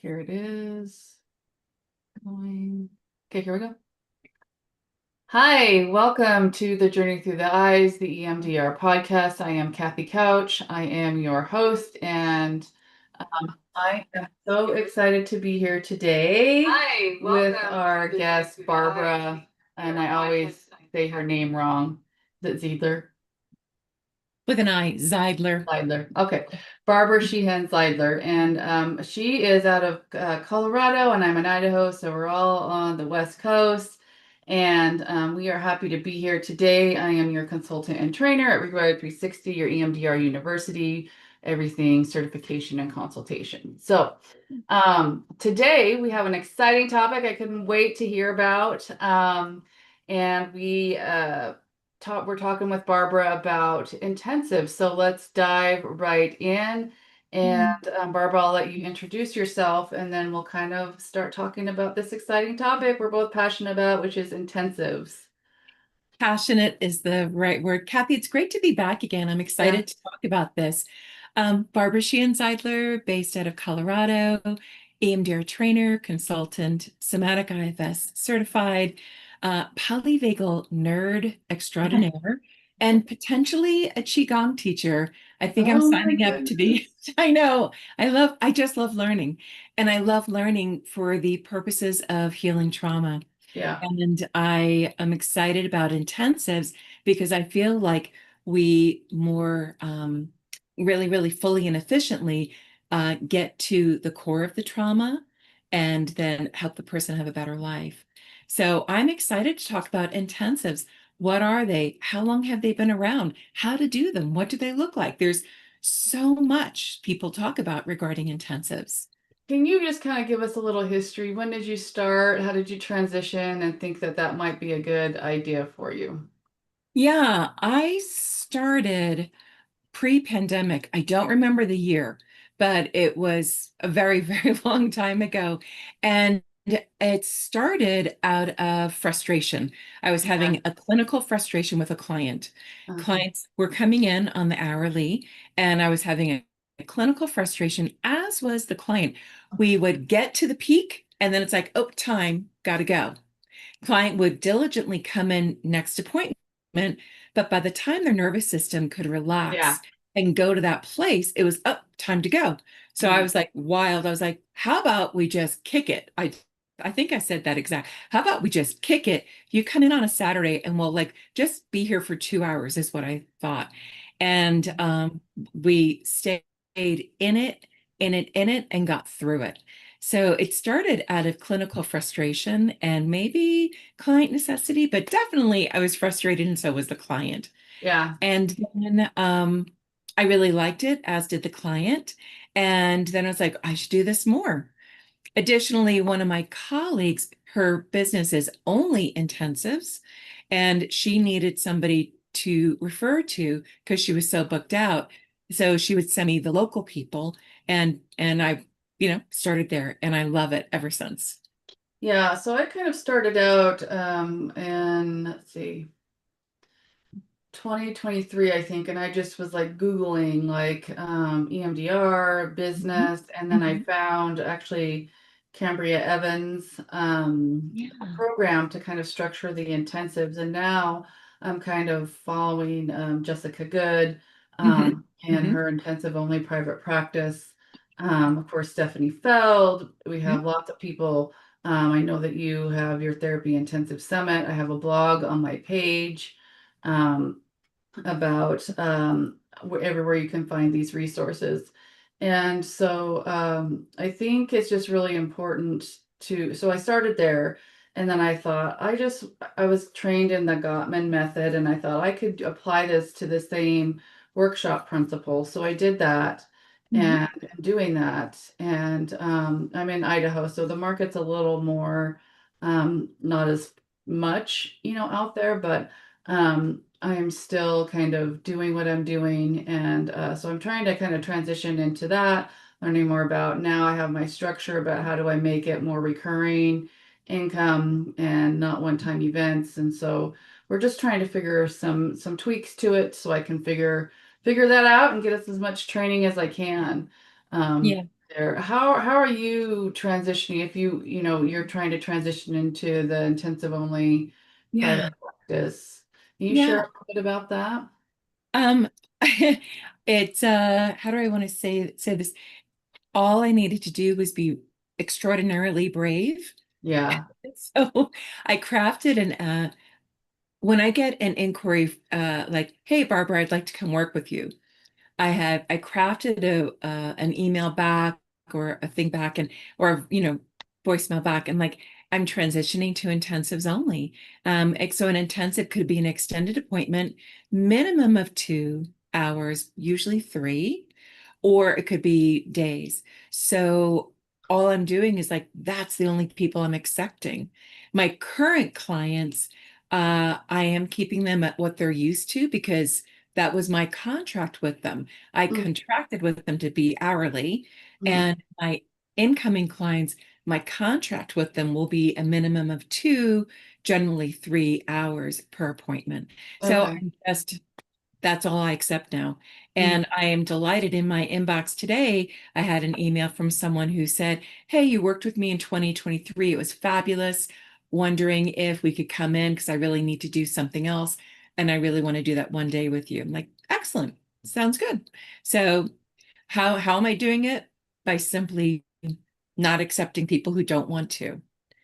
Here it is. Okay, here we go. Hi, welcome to the Journey Through the Eyes, the EMDR podcast. I am Kathy Couch. I am your host, and I am so excited to be here today with our guest, Barbara. And I always say her name wrong. Is it Zeidler? With an I, Zeidler. Zeidler. Okay. Barbara Sheehan-Zeidler. And she is out of Colorado, and I'm in Idaho. So we're all on the West Coast. And we are happy to be here today. I am your consultant and trainer at Rewired 360, your EMDR University, everything certification and consultation. So today we have an exciting topic I couldn't wait to hear about. And we're talking with Barbara about intensive. So let's dive right in. And Barbara, I'll let you introduce yourself, and then we'll kind of start talking about this exciting topic we're both passionate about, which is intensives. Passionate is the right word. Kathy, it's great to be back again. I'm Yeah. excited to talk about this. Barbara Sheehan-Zeidler, based out of Colorado, EMDR trainer, consultant, somatic IFS certified, polyvagal nerd extraordinaire, and potentially a Qigong teacher. I think I'm Oh my signing up to goodness. be, I just love learning. And I love learning for the purposes of healing trauma. Yeah. And I am excited about intensives because I feel like we more really fully and efficiently get to the core of the trauma and then help the person have a better life. So I'm excited to talk about intensives. What are they? How long have they been around? How to do them? What do they look like? There's so much people talk about regarding intensives. Can you just kind of give us a little history? When did you start? How did you transition and think that that might be a good idea for you? Yeah, I started pre-pandemic. I don't remember the year, but it was a very long time ago. And it started out of frustration. I was Okay. having a clinical frustration with a client. Uh-huh. Clients were coming in on the hourly, and I was having a clinical frustration, as was the client. We would get to the peak, and then it's like, oh, time, gotta go. Client would diligently come in next appointment, but by the time their nervous system could Yeah. relax and go to that place, it was up, time to go. So I Mhm. was like wild. I was like, how about we just kick it? I think I said that exact. How about we just kick it? You come in on a Saturday and we'll like just be here for 2 hours is what I thought. And we stayed in it, and got through it. So it started out of clinical frustration and maybe client necessity, but definitely I was frustrated and so was the client. Yeah. And then I really liked it, as did the client. And then I was like, I should do this more. Additionally, one of my colleagues, her business is only intensives, and she needed somebody to refer to because she was so booked out. So she would send me the local people, and I, started there, and I love it ever since. Yeah. So I kind of started out in, let's see, 2023, I think, and I just was like Googling like EMDR Mhm. business, and then I Mhm. found actually Cambria Evans a Yeah. program to kind of structure the intensives, and now I'm kind of following Jessica Good Mhm. and Mhm. her intensive only private practice. Of course, Stephanie Feld. We have Mhm. lots of people. I know that you have your therapy intensive summit. I have a blog on my page. Um, about everywhere you can find these resources. And so I think it's just really important so I started there, and then I thought, I was trained in the Gottman method, and I thought I could apply this to the same workshop principle. So I did that, Mhm. and I'm doing that. And I'm in Idaho, so the market's a little more, not as much, out there, but I am still kind of doing what I'm doing. And so I'm trying to kind of transition into that, learning more about now I have my structure about how do I make it more recurring income and not one-time events. And so we're just trying to figure some tweaks to it so I can figure that out and get us as much training as I can. Um, Yeah. there. How are you transitioning if you're trying to transition into the intensive only private Yeah. practice? Can you share a Yeah. little bit about that? Um, it's how do I want to say this? All I needed to do was be extraordinarily brave. Yeah. So I crafted an when I get an inquiry like, "Hey, Barbara, I'd like to come work with you." I crafted a an email back or a thing back and or voicemail back and like I'm transitioning to intensives only. So an intensive could be an extended appointment, minimum of 2 hours, usually 3, or it could be days. So all I'm doing is like that's the only people I'm accepting. My current clients, I am keeping them at what they're used to because that was my contract with them. I Mm, contracted with them to be hourly, mm. and my incoming clients, my contract with them will be a minimum of 2, generally 3 hours per appointment. So Okay. that's all I accept now. Mm, And I am delighted in my inbox today. I had an email from someone who said, "Hey, you worked with me in 2023. It was fabulous. Wondering if we could come in because I really need to do something else. And I really want to do that one day with you." I'm like, excellent. Sounds good. So how am I doing it? By simply not accepting people who don't want to.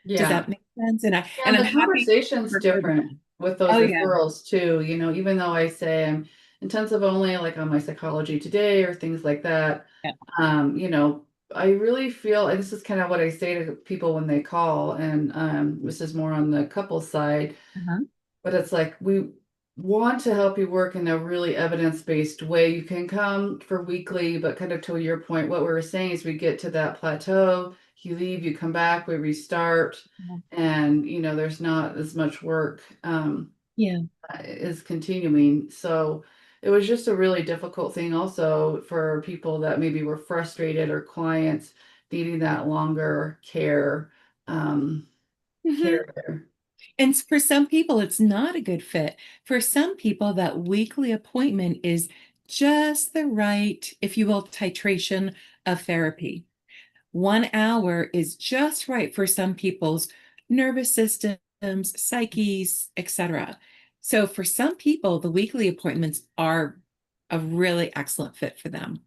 Does yeah. that make sense? And And I'm the happy conversation's to refer different them. with those Oh yeah. referrals too. Even though I say I'm intensive only, like on my Psychology Today or things like that, Yeah. um, you know, I really feel, and this is kind of what I say to people when they call, and this is more on the couple side. Uh-huh. But it's like we want to help you work in a really evidence-based way. You can come for weekly, but kind of to your point, what we were saying is we get to that plateau, you leave, you come back, we restart, and there's not as much work Yeah. is continuing. So it was just a really difficult thing also for people that maybe were frustrated or clients needing that longer um, Mhm. care there. And for some people, it's not a good fit. For some people, that weekly appointment is just the right, if you will, titration of therapy. 1 hour is just right for some people's nervous systems, psyches, etc. So for some people, the weekly appointments are a really excellent fit for them.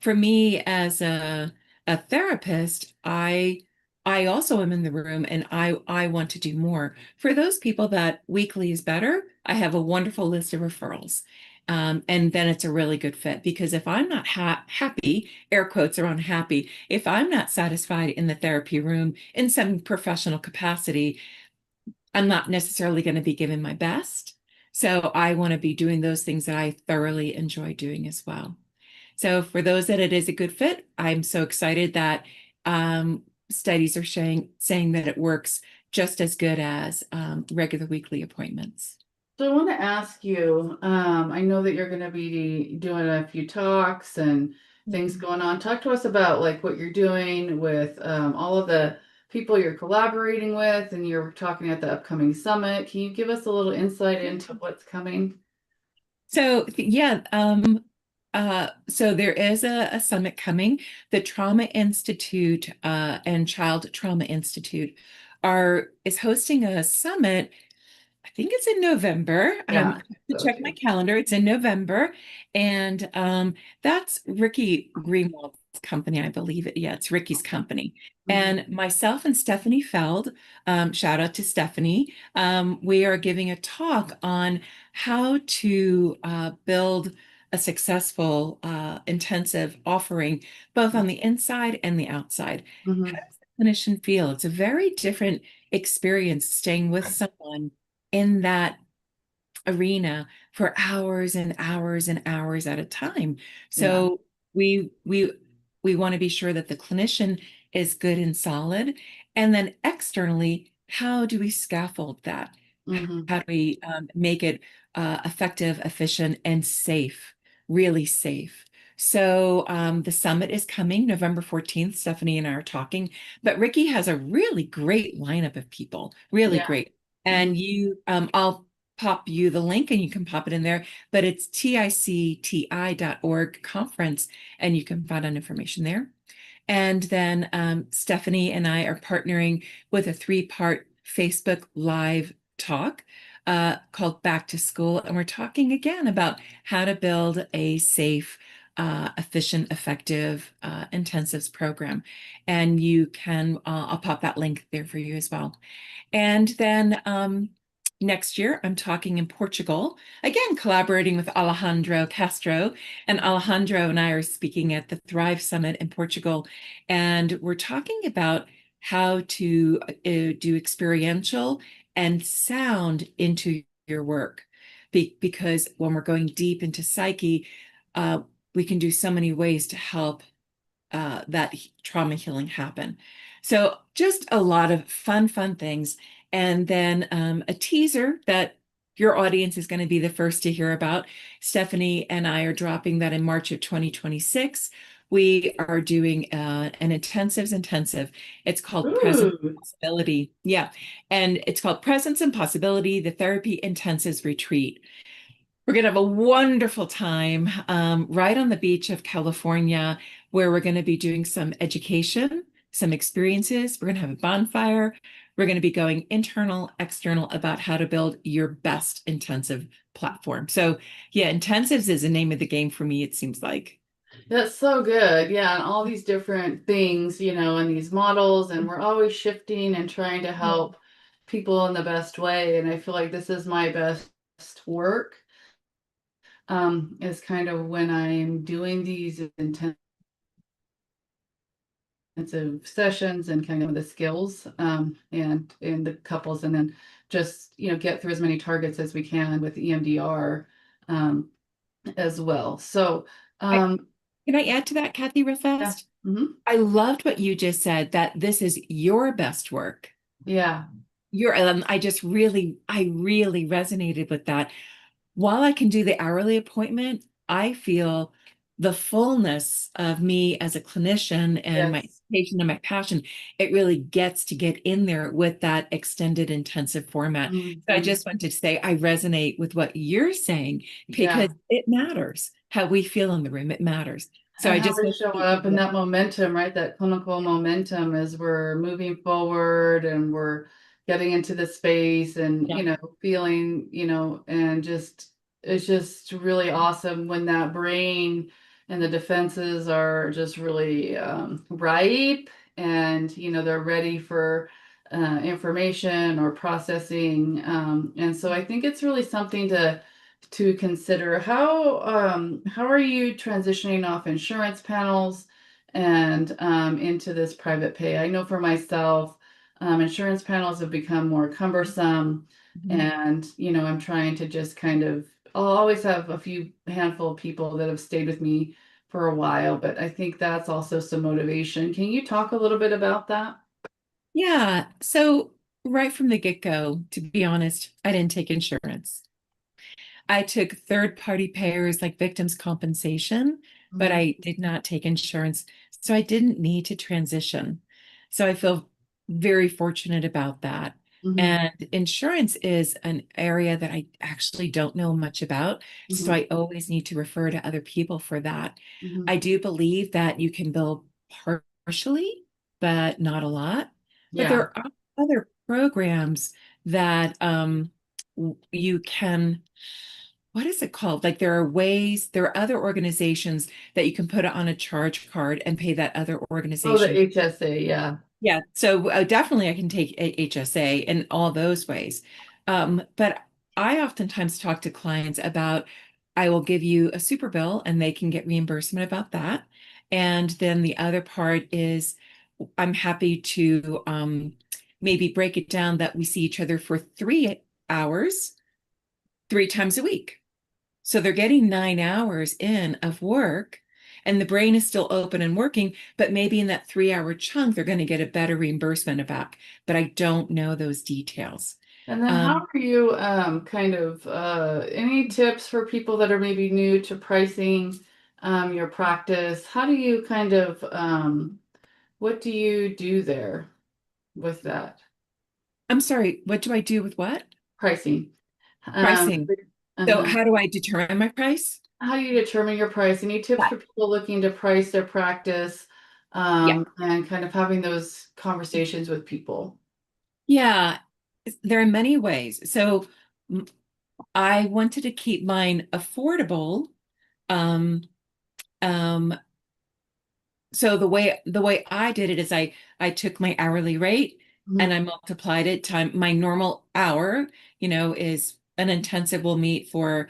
For me, as a therapist, I also am in the room and I want to do more. For those people that weekly is better, I have a wonderful list of referrals. And then it's a really good fit because if I'm not happy, air quotes are unhappy, if I'm not satisfied in the therapy room in some professional capacity, I'm not necessarily going to be giving my best. So I want to be doing those things that I thoroughly enjoy doing as well. So for those that it is a good fit, I'm so excited that studies are saying that it works just as good as regular weekly appointments. So I want to ask you, I know that you're going to be doing a few talks and things Mhm. going on. Talk to us about like what you're doing with all of the people you're collaborating with, and you're talking at the upcoming summit. Can you give us a little insight into what's coming? So yeah, so there is a summit coming. The Trauma Institute and Child Trauma Institute are is hosting a summit. I think it's in November. Yeah, I have to so check my too. calendar. It's in November, and that's Ricky Greenwald's company, I believe it. Yeah, it's Ricky's company. Mhm. And myself and Stephanie Feld, shout out to Stephanie. We are giving a talk on how to build a successful intensive offering, both on the inside and the outside. How Mhm. does the clinician feel? It's a very different experience staying with someone in that arena for hours and hours and hours at a time. Yeah. So we we we want to be sure that the clinician is good and solid. And then externally, how do we scaffold that? Hmm. How do we make it effective, efficient, and safe, really safe? So the summit is coming November 14th. Stephanie and I are talking, but Ricky has a really great lineup of people, really Yeah. great. Mhm. And I'll pop you the link and you can pop it in there, but it's ticti.org conference, and you can find out information there. And then Stephanie and I are partnering with a 3-part Facebook Live talk called Back to School. And we're talking again about how to build a safe, efficient, effective intensives program. And you can, I'll pop that link there for you as well. And then next year, I'm talking in Portugal, again, collaborating with Alejandro Castro. And Alejandro and I are speaking at the Thrive Summit in Portugal. And we're talking about how to do experiential and sound into your work. Because when we're going deep into psyche, we can do so many ways to help that trauma healing happen. So just a lot of fun things. And then a teaser that your audience is going to be the first to hear about. Stephanie and I are dropping that in March of 2026. We are doing an intensive. It's called Presence and Ooh. Possibility. Yeah. And it's called Presence and Possibility, the Therapy Intensives Retreat. We're going to have a wonderful time right on the beach of California, where we're going to be doing some education, some experiences. We're going to have a bonfire. We're going to be going internal, external about how to build your best intensive platform. So, yeah, intensives is the name of the game for me, it seems like. That's so good. Yeah, and all these different things, and these models, and we're always shifting and trying to help people in the best way. And I feel like this is my best work, is kind of when I'm doing these intensive sessions and kind of the skills, and in the couples, and then just, get through as many targets as we can with EMDR, as well. So, I, um, can I add to that, Kathy, real yeah. fast? Mhm. I loved what you just said, that this is your best work. Yeah. I really resonated with that. While I can do the hourly appointment, I feel the fullness of me as a clinician and my Yes. patient and my passion, it really gets to get in there with that extended intensive format. So I Mhm. just wanted to say I resonate with what you're saying because Yeah. it matters how we feel in the room. It matters. So And I how just we want show to keep up and it. that momentum, right? That clinical momentum as we're moving forward and we're getting into the space and, Yeah. feeling, and just, it's just really awesome when that brain and the defenses are just really ripe and, they're ready for information or processing. And so I think it's really something to consider. How are you transitioning off insurance panels and into this private pay? I know for myself, insurance panels have become more cumbersome, Mhm. and I'm trying to just kind of. I'll always have a few handful of people that have stayed with me for a while, but I think that's also some motivation. Can you talk a little bit about that? Yeah. So right from the get-go, to be honest, I didn't take insurance. I took third-party payers like victims' compensation, but Mhm. I did not take insurance. So I didn't need to transition. So I feel very fortunate about that. Mhm. And insurance is an area that I actually don't know much about. So Mhm. I always need to refer to other people for that. I Mhm. do believe that you can bill partially, but not a lot. But Yeah. there are other programs that you can, what is it called? Like there are other organizations that you can put it on a charge card and pay that other Oh, the organization. HSA. Yeah. Yeah, so definitely I can take HSA in all those ways. But I oftentimes talk to clients about I will give you a super bill and they can get reimbursement about that. And then the other part is I'm happy to maybe break it down that we see each other for 3 hours, 3 times a week. So they're getting 9 hours in of work and the brain is still open and working, but maybe in that 3 hour chunk, they're going to get a better reimbursement back. But I don't know those details. And then how Um, are you kind of any tips for people that are maybe new to pricing your practice? How do you kind of what do you do there with that I'm sorry, what do I do with what? pricing? Um, Pricing. So uh how do I determine my price? How do you determine your price? Any tips Yeah. for people looking to price their practice? Yeah. and kind of having those conversations with people. Yeah, there are many ways. So m- I wanted to keep mine affordable. Um, um, so the way I did it is I took my hourly rate and Mhm, I multiplied it time my normal hour, is an intensive will meet for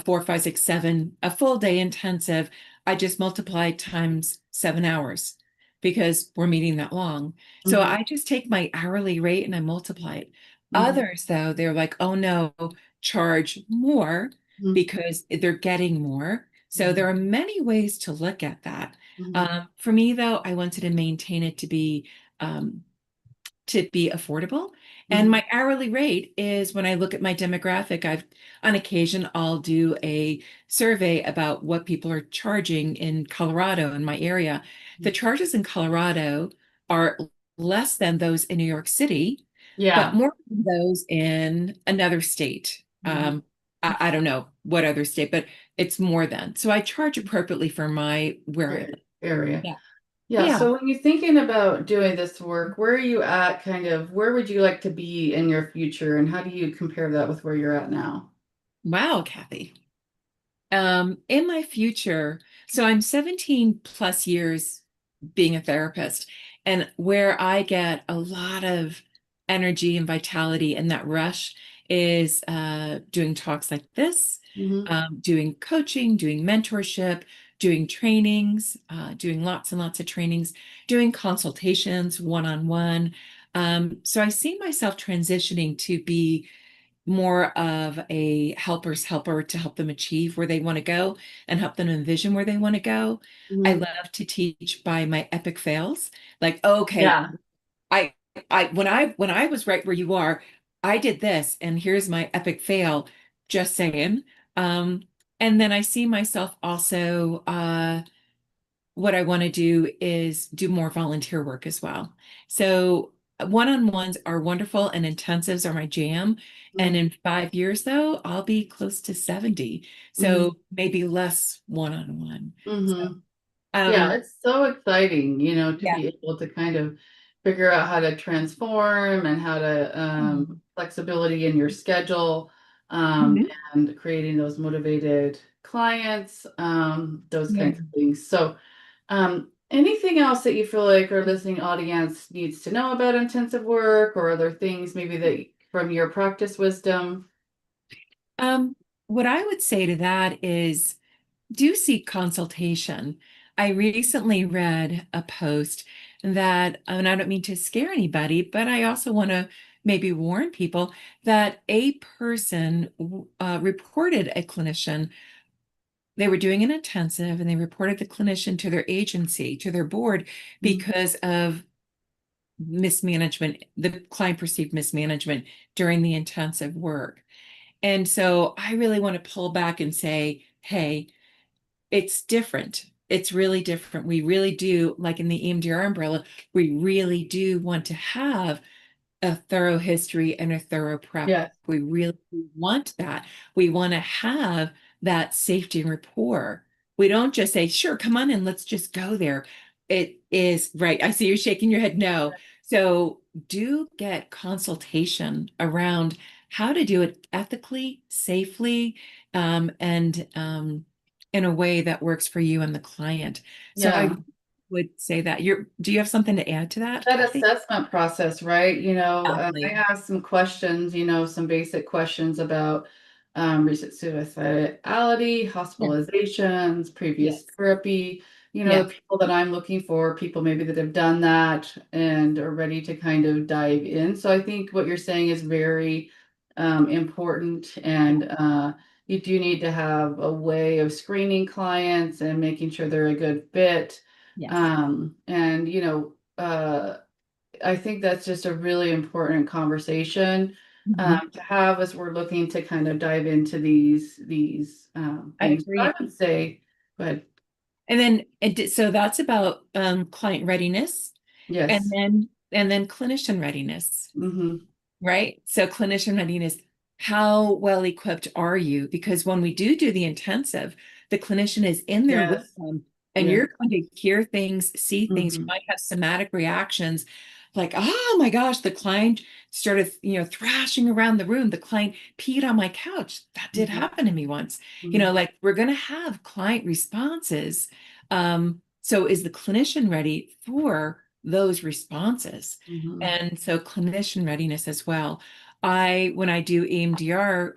4, 5, 6, 7, a full day intensive. I just multiplied times 7 hours because we're meeting that long. So mhm, I just take my hourly rate and I multiply it. mhm, Others, though, they're like, oh no, charge more mhm, because they're getting more. So mhm, there are many ways to look at that. mhm, For me, though, I wanted to maintain it um, to be affordable. And mhm, my hourly rate is when I look at my demographic, on occasion I'll do a survey about what people are charging in Colorado in my area. The mhm. charges in Colorado are less than those in New York City, but Yeah. more than those in another state. Mhm. I don't know what other state, but it's more than. So I charge appropriately for my where I live. Area. Yeah. Yeah, Yeah. so when you're thinking about doing this work, where are you at kind of, where would you like to be in your future and how do you compare that with where you're at now? Wow, Kathy. In my future, so I'm 17 plus years being a therapist, and where I get a lot of energy and vitality and that rush is doing talks like this, Hmm. doing coaching, doing mentorship, doing trainings, doing lots and lots of trainings, doing consultations one-on-one. So I see myself transitioning to be more of a helper's helper to help them achieve where they want to go and help them envision where they want to go. I Hmm. love to teach by my epic fails. Like, okay, Yeah. I when I was right where you are, I did this and here's my epic fail, just saying. Um, and then I see myself also what I want to do is do more volunteer work as well. So one-on-ones are wonderful and intensives are my jam. And in 5 years, though, I'll be close to 70. Hmm. So maybe less one-on-one. So Hmm. Yeah, um it's so exciting, to yeah. be able to kind of figure out how to transform and how to flexibility in your schedule, um, Mhm. and creating those motivated clients, those Yeah. kinds of things. So, anything else that you feel like our listening audience needs to know about intensive work or other things maybe that from your practice wisdom? Um, what I would say to that is do seek consultation. I recently read a post that, and I don't mean to scare anybody, but I also want to maybe warn people that a person reported a clinician. They were doing an intensive and they reported the clinician to their agency, to their board, Mhm. because of mismanagement. The client perceived mismanagement during the intensive work. And so I really want to pull back and say, hey, it's different. It's really different. We really do, like in the EMDR umbrella, we really do want to have a thorough history and a thorough prep. Yes. We really want that. We want to have that safety and rapport. We don't just say, sure, come on in, let's just go there. It is right. I see you're shaking your head no. So do get consultation around how to do it ethically, safely, and in a way that works for you and the client. So I Yeah. would say that do you have something to add to that, That Kathy? assessment process, right? I Exactly. asked some questions, some basic questions about recent suicidality, Yeah. hospitalizations, previous Yes. therapy, Yeah. the people that I'm looking for, people maybe that have done that and are ready to kind of dive in. So I think what you're saying is very important. And you do need to have a way of screening clients and making sure they're a good fit. Yes. And I think that's just a really important conversation Mhm. to have as we're looking to kind of dive into these I things. But I agree. would say, but So that's about client readiness and yes, then clinician readiness, hmm, right? So clinician readiness, how well equipped are you? Because when we do the intensive, the clinician is in there with yes, them and Yeah. you're going to hear things, see things. You Hmm. might have somatic reactions like, oh my gosh, the client started, thrashing around the room. The client peed on my couch. That did Hmm. happen to me once. Hmm. Like we're going to have client responses. So is the clinician ready for those responses? Hmm. And so clinician readiness as well. When I do EMDR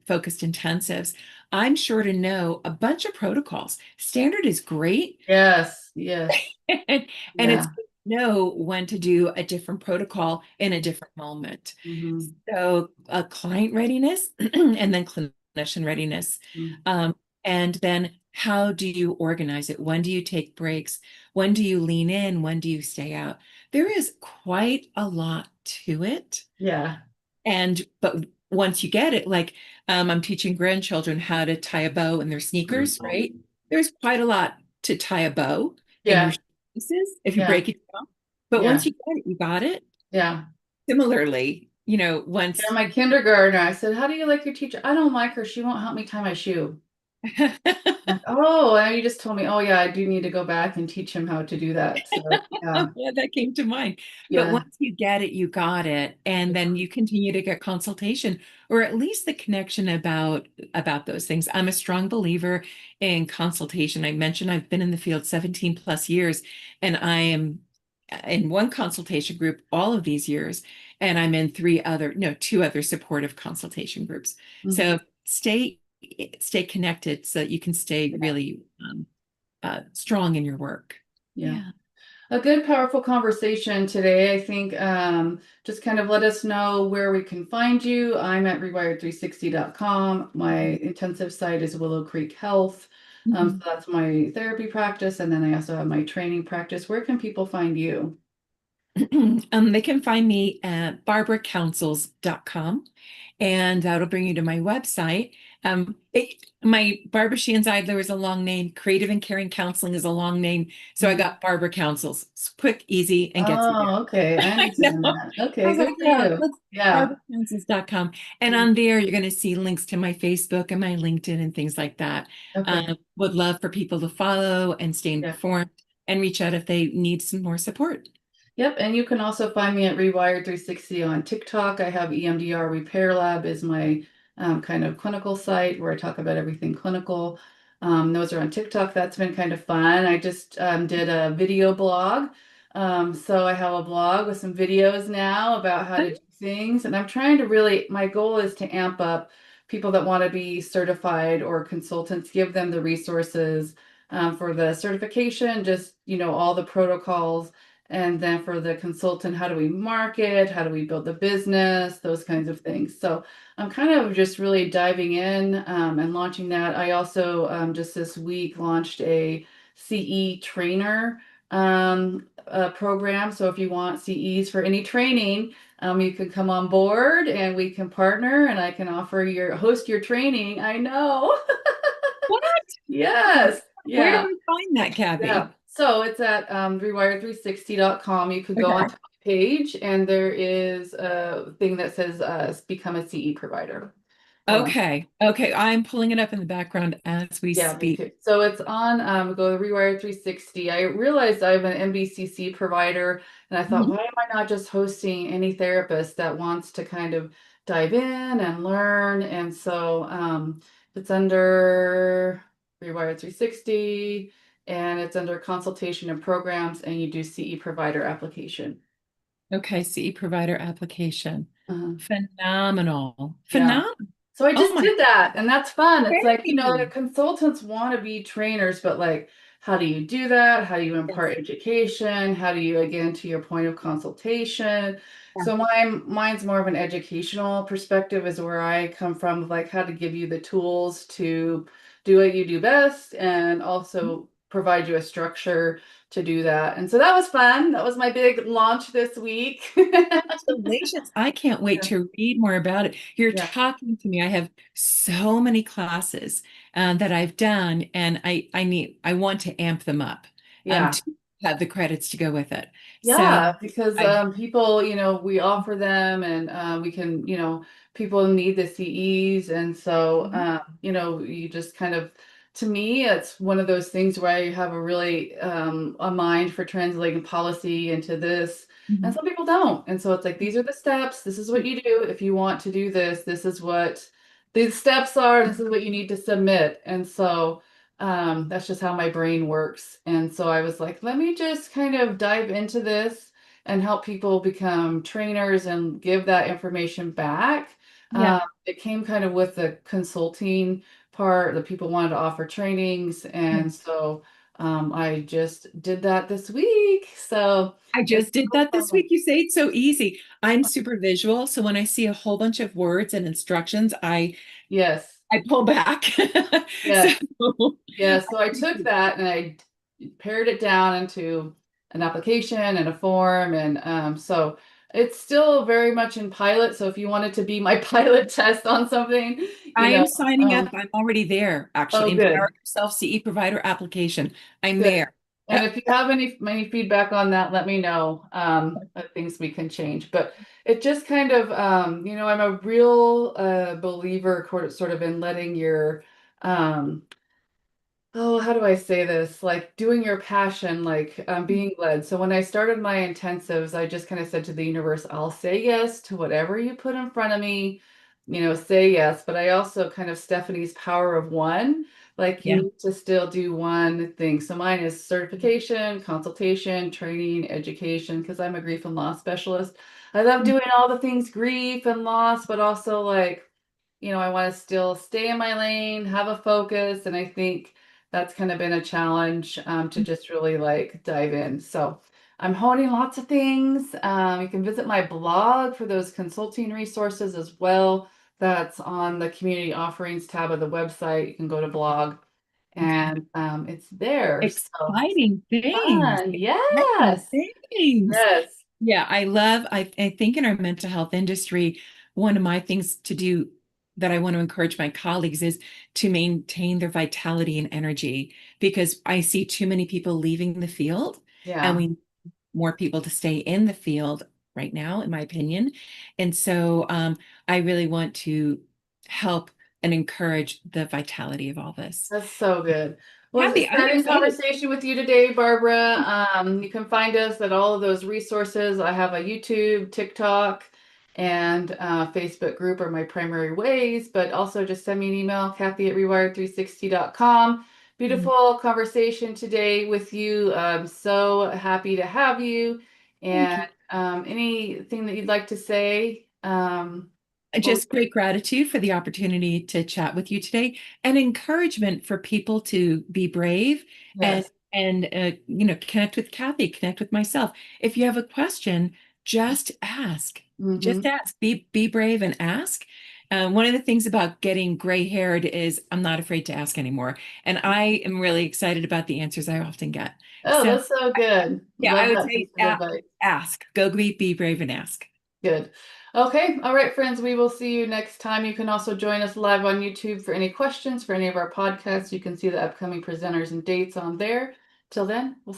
focused intensives, I'm sure to know a bunch of protocols. Standard is great, Yes. Yes. and it's Yeah. good to know when to do a different protocol in a different moment. Hmm. So, client readiness and then clinician readiness. Um, and then how do you organize it? When do you take breaks? When do you lean in? When do you stay out? There is quite a lot to it. Yeah. But once you get it, like I'm teaching grandchildren how to tie a bow in their sneakers, right? There's quite a lot to tie a bow in your Yeah. shoelaces if you Yeah. break it down. But Yeah. once you get it, you got it. Yeah. Similarly, Yeah. once My kindergartner, I said, "How do you like your teacher?" "I don't like her. She won't help me tie my shoe." Like, oh, and you just told me, oh yeah, I do need to go back and teach him how to do that. So yeah, yeah, that came to mind. But yeah, once you get it, you got it. And then you continue to get consultation or at least the connection about those things. I'm a strong believer in consultation. I mentioned I've been in the field 17 plus years, and I am in one consultation group all of these years, and I'm in two other supportive consultation groups. hmm, So stay connected so that you can stay yeah, really strong in your work. yeah. Yeah. A good, powerful conversation today. I think just kind of let us know where we can find you. I'm at rewired360.com. My intensive site is Willow Creek Health. So Mhm. that's my therapy practice, and then I also have my training practice. Where can people find you? They can find me at barbaracounsels.com, and that'll bring you to my website. My Barbara Sheehan-Zeidler is a long name. Creative and Caring Counseling is a long name. So I Mhm. got Barbara Counsels. It's quick, easy, and gets you there. Oh, okay. I I know. understand that. I Okay, was like, good for yeah, you. let's Yeah. barbaracounsels.com. And on there, you're going to see links to my Facebook and my LinkedIn and things like that. Okay. Would love for people to follow and stay Yeah. informed and reach out if they need some more support. Yep, and you can also find me at Rewired 360 on TikTok. I have EMDR Repair Lab is my kind of clinical site where I talk about everything clinical. Those are on TikTok. That's been kind of fun. I just did a video blog. So I have a blog with some videos now about how to do things. And I'm trying to really, my goal is to amp up people that want to be certified or consultants, give them the resources for the certification, just, all the protocols. And then for the consultant, how do we market? How do we build the business? Those kinds of things. So I'm kind of just really diving in and launching that. I also just this week launched a CE trainer program. So if you want CEs for any training, you can come on board and we can partner and I can offer host your training. I know. What? Yes. Where do Yeah. I find that, Yeah. Kathy? So it's at rewired360.com. You could go Okay. onto my page and there is a thing that says become a CE provider. Uh, Okay. Okay. I'm pulling it up in the background as we yeah, me speak. too. So it's on go to Rewired 360. I realized I'm an MBCC provider and I thought, Mhm. why am I not just hosting any therapist that wants to kind of dive in and learn? And so it's under Rewired 360 and it's under consultation and programs and you do CE provider application. Okay. CE provider application. Uh, Phenomenal. yeah. Phenomenal. So I Oh just my, did that, and that's fun. It's like, the very. consultants want to be trainers, but like, how do you do that? How do you Yes. impart education? How do you, again, to your point of consultation? Yeah. So mine's more of an educational perspective is where I come from, like how to give you the tools to do what you do best and also provide you a structure to do that. And so that was fun. That was my big launch this week. Congratulations. I can't wait to read more about it. You're Yeah. talking to me. I have so many classes that I've done, and I want to amp them up Yeah. to have the credits to go with it. So Yeah, because I people, we offer them and we can, people need the CEs. And so, you just kind of to me, it's one of those things where I have a really a mind for translating policy into this, and Mhm. some people don't. And so it's like these are the steps. This is what you do if you want to do this. This is what these steps are. This is what you need to submit. And so that's just how my brain works. And so I was like, let me just kind of dive into this and help people become trainers and give that information back. Yeah, It came kind of with the consulting part that people wanted to offer trainings. yeah. And so I just did that this week. So I it's just did so that this fun. week. You say it's so easy. I'm super visual, so when I see a whole bunch of words and instructions, Yes. I pull back. So Yes. Yeah. So I took that and I pared it down into an application and a form. And so it's still very much in pilot. So if you wanted to be my pilot test on something, I am signing up. I'm already there, actually. oh, Empower good. Yourself CE Provider application. I'm Good. there. And if you have any feedback on that, let me know. Things we can change. But it just kind of, I'm a real believer, sort of in letting your um, oh, how do I say this? Like doing your passion, like being led. So when I started my intensives, I just kind of said to the universe, I'll say yes to whatever you put in front of me, say yes. But I also kind of Stephanie's power of one, like you Yeah. need to still do one thing. So mine is certification, consultation, training, education, because I'm a grief and loss specialist. I love doing all the things grief and loss, but also like, I want to still stay in my lane, have a focus. And I think that's kind of been a challenge to just really like dive in. So I'm honing lots of things. You can visit my blog for those consulting resources as well. That's on the community offerings tab of the website. You can go to blog Okay. and it's there. So Exciting things. fun. Exciting Yes. things. Yes. Yeah, I think in our mental health industry, one of my things to do that I want to encourage my colleagues is to maintain their vitality and energy because I see too many people leaving the field and Yeah. we need more people to stay in the field right now, in my opinion. And so I really want to help and encourage the vitality of all this. That's so good. Well, it's Kathy, I'm exciting excited. conversation with you today, Barbara. You can find us at all of those resources. I have a YouTube, TikTok, and Facebook group are my primary ways, but also just send me an email, Kathy at rewired360.com. Beautiful conversation today with you. I'm so happy to have you. Thank And you. anything that you'd like to say? Before Just great gratitude for the opportunity to chat with you today and encouragement for people to be brave and yes. connect with Kathy, connect with myself. If you have a question, just ask. Mm-hmm. Just ask. Be brave and ask. One of the things about getting gray haired is I'm not afraid to ask anymore. And I am really excited about the answers I often get. Oh, So that's so good. yeah, I Love would that say piece of advice. ask. Go be brave and ask. Good. Okay. All right, friends. We will see you next time. You can also join us live on YouTube for any questions for any of our podcasts. You can see the upcoming presenters and dates on there. Till then, we'll see.